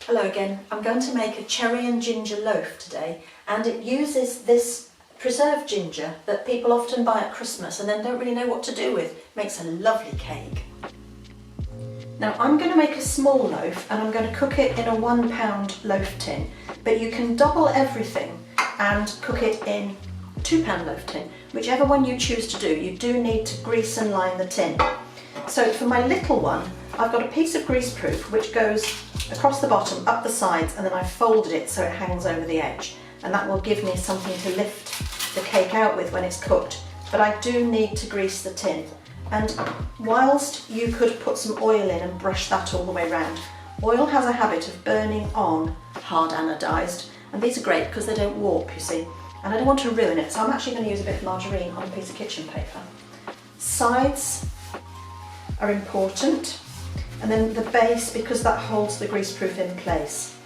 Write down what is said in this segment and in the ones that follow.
Hello again. I'm going to make a cherry and ginger loaf today, and it uses this preserved ginger that people often buy at Christmas and then don't really know what to do with. It makes a lovely cake. Now I'm going to make a small loaf and I'm going to cook it in a 1 pound loaf tin, but you can double everything and cook it in a 2 pound loaf tin, whichever one you choose to do. You do need to grease and line the tin. So for my little one, I've got a piece of greaseproof which goes across the bottom, up the sides, and then I've folded it so it hangs over the edge, and that will give me something to lift the cake out with when it's cooked. But I do need to grease the tin, and whilst you could put some oil in and brush that all the way around, oil has a habit of burning on hard anodised, and these are great because they don't warp, you see, and I don't want to ruin it, so I'm actually going to use a bit of margarine on a piece of kitchen paper. Sides are important, and then the base, because that holds the greaseproof in place,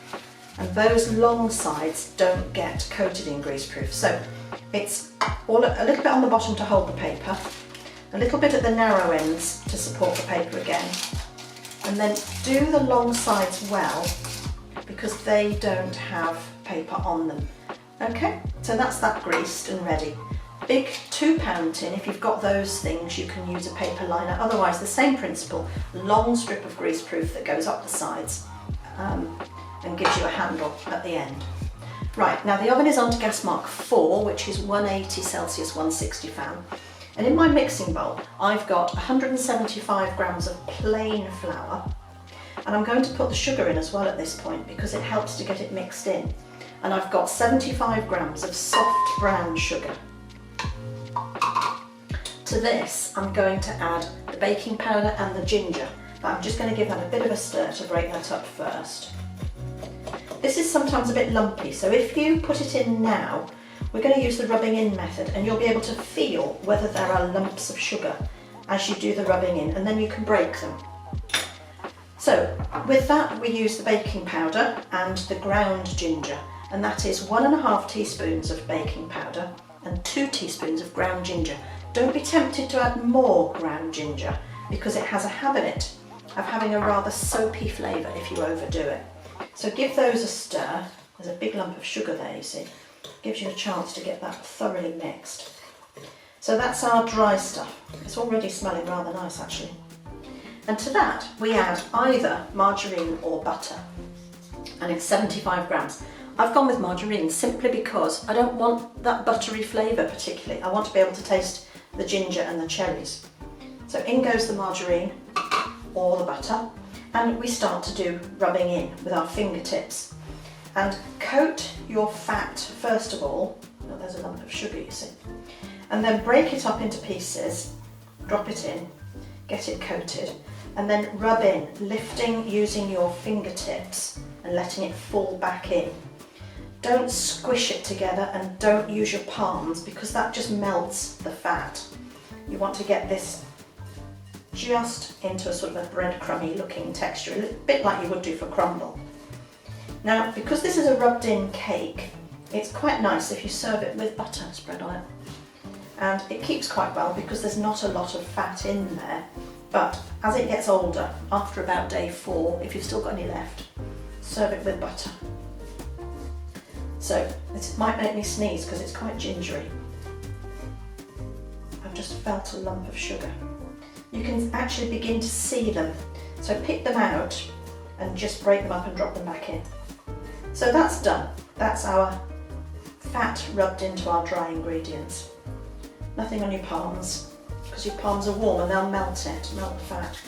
and those long sides don't get coated in greaseproof. So it's a little bit on the bottom to hold the paper, a little bit at the narrow ends to support the paper again, and then do the long sides well because they don't have paper on them. Okay, so that's that greased and ready. Big 2 pound tin, if you've got those things, you can use a paper liner. Otherwise, the same principle, long strip of greaseproof that goes up the sides and gives you a handle at the end. Right, now the oven is on to gas mark 4, which is 180 Celsius, 160 fan. And in my mixing bowl, I've got 175 grams of plain flour. And I'm going to put the sugar in as well at this point because it helps to get it mixed in. And I've got 75 grams of soft brown sugar. To this, I'm going to add the baking powder and the ginger, but I'm just going to give that a bit of a stir to break that up first. This is sometimes a bit lumpy, so if you put it in now, we're going to use the rubbing in method, and you'll be able to feel whether there are lumps of sugar as you do the rubbing in, and then you can break them. So with that, we use the baking powder and the ground ginger, and that is 1.5 teaspoons of baking powder and 2 teaspoons of ground ginger. Don't be tempted to add more ground ginger because it has a habit of having a rather soapy flavour if you overdo it. So give those a stir. There's a big lump of sugar there, you see. Gives you a chance to get that thoroughly mixed. So that's our dry stuff. It's already smelling rather nice actually. And to that we add either margarine or butter, and it's 75 grams. I've gone with margarine simply because I don't want that buttery flavour particularly. I want to be able to taste the ginger and the cherries. So in goes the margarine or the butter, and we start to do rubbing in with our fingertips. And coat your fat first of all. Oh, there's a lump of sugar, you see. And then break it up into pieces, drop it in, get it coated, and then rub in, lifting using your fingertips and letting it fall back in. Don't squish it together and don't use your palms because that just melts the fat. You want to get this just into a sort of a breadcrumby looking texture, a bit like you would do for crumble. Now, because this is a rubbed in cake, it's quite nice if you serve it with butter spread on it. And it keeps quite well because there's not a lot of fat in there. But as it gets older, after about day 4, if you've still got any left, serve it with butter. So this might make me sneeze because it's quite gingery. I've just felt a lump of sugar. You can actually begin to see them. So pick them out and just break them up and drop them back in. So that's done. That's our fat rubbed into our dry ingredients. Nothing on your palms because your palms are warm and they'll melt it, melt the fat.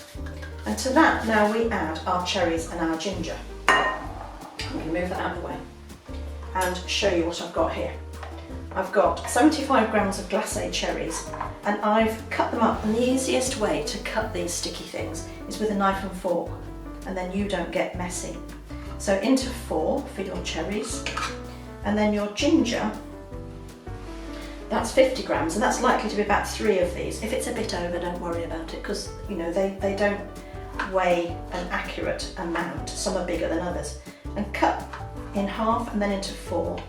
And to that now we add our cherries and our ginger. I'm going to move that out of the way and show you what I've got here. I've got 75 grams of glace cherries, and I've cut them up, and the easiest way to cut these sticky things is with a knife and fork, and then you don't get messy. So into 4 for your cherries, and then your ginger, that's 50 grams, and that's likely to be about 3 of these. If it's a bit over, don't worry about it, because you know they don't weigh an accurate amount. Some are bigger than others. And cut in half and then into 4,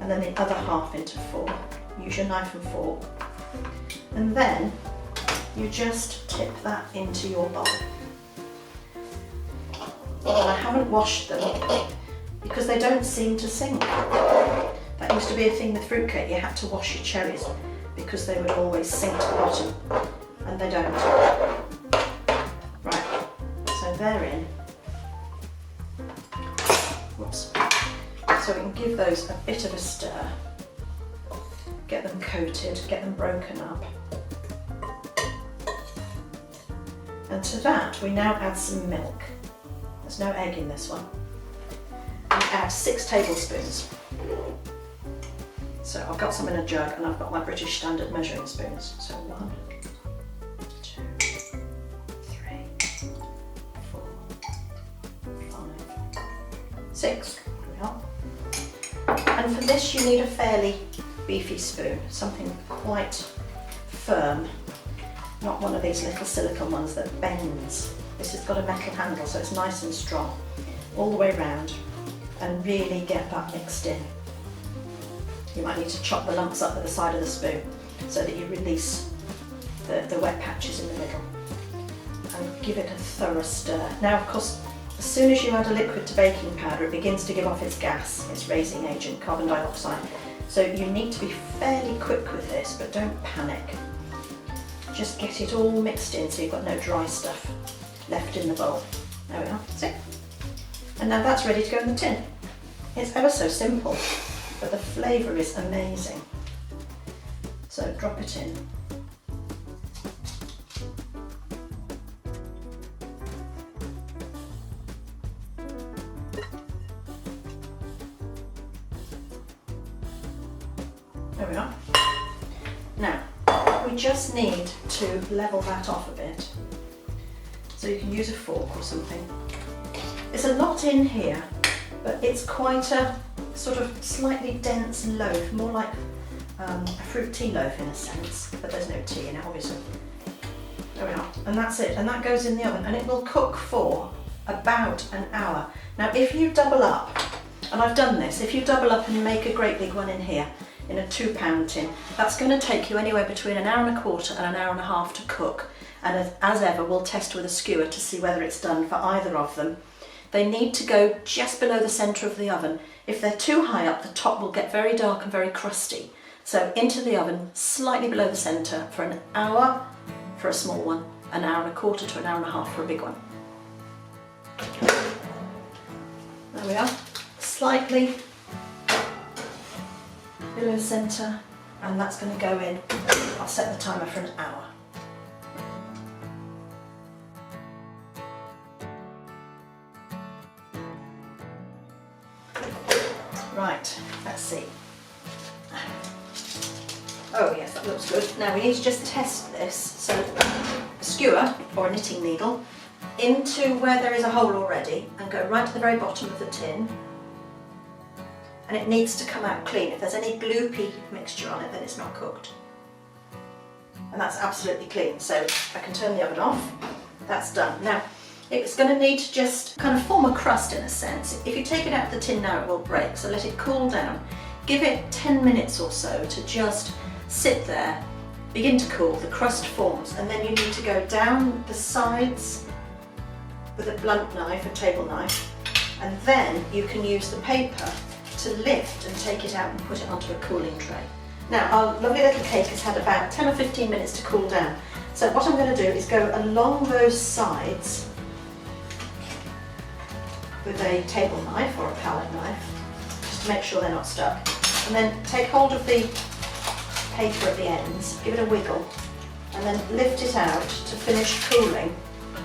and then the other half into 4. Use your knife and fork, and then you just tip that into your bowl. and I haven't washed them because they don't seem to sink. That used to be a thing with fruitcake, you had to wash your cherries because they would always sink to the bottom, and they don't. Right, so they're in. Whoops. So we can give those a bit of a stir, get them coated, get them broken up. And to that we now add some milk. There's no egg in this one. And add 6 tablespoons. So I've got some in a jug and I've got my British standard measuring spoons. So 1, 2, 3, 4, 5, 6. There we are. And for this you need a fairly beefy spoon, something quite firm, not one of these little silicone ones that bends. This has got a metal handle, so it's nice and strong all the way around, and really get that mixed in. You might need to chop the lumps up at the side of the spoon so that you release the wet patches in the middle, and give it a thorough stir. Now of course, as soon as you add a liquid to baking powder, it begins to give off its gas, its raising agent, carbon dioxide. So you need to be fairly quick with this, but don't panic. Just get it all mixed in so you've got no dry stuff left in the bowl. There we are, see? And now that's ready to go in the tin. It's ever so simple, but the flavour is amazing. So drop it in. There we are. Now, we just need to level that off a bit. So you can use a fork or something. There's a lot in here, but it's quite a sort of slightly dense loaf, more like a fruit tea loaf in a sense, but there's no tea in it obviously. There we are, and that's it, and that goes in the oven, and it will cook for about an hour. Now if you double up, and I've done this, if you double up and make a great big one in here, in a 2-pound tin, that's going to take you anywhere between an hour and a quarter and an hour and a half to cook. And as ever, we'll test with a skewer to see whether it's done for either of them. They need to go just below the centre of the oven. If they're too high up, the top will get very dark and very crusty. So into the oven, slightly below the centre, for an hour for a small one, an hour and a quarter to an hour and a half for a big one. There we are, slightly below the centre, and that's going to go in. I'll set the timer for an hour. Right, let's see. Oh yes, that looks good. Now we need to just test this. So a skewer or a knitting needle into where there is a hole already, and go right to the very bottom of the tin. And it needs to come out clean. If there's any gloopy mixture on it, then it's not cooked. And that's absolutely clean. So I can turn the oven off. That's done. Now, it's going to need to just kind of form a crust in a sense. If you take it out of the tin now, it will break. So let it cool down. Give it 10 minutes or so to just sit there, begin to cool, the crust forms, and then you need to go down the sides with a blunt knife, a table knife, and then you can use the paper to lift and take it out and put it onto a cooling tray. Now our lovely little cake has had about 10 or 15 minutes to cool down. So what I'm going to do is go along those sides with a table knife or a palette knife, just to make sure they're not stuck. And then take hold of the paper at the ends, give it a wiggle, and then lift it out to finish cooling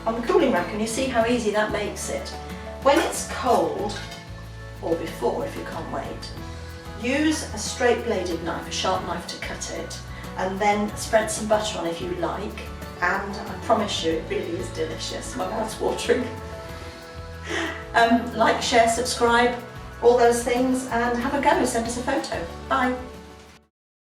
on the cooling rack, and you see how easy that makes it. When it's cold, or before if you can't wait, use a straight bladed knife, a sharp knife to cut it, and then spread some butter on if you like, and I promise you it really is delicious. My mouth's watering. Like, share, subscribe, all those things, and have a go. Send us a photo. Bye.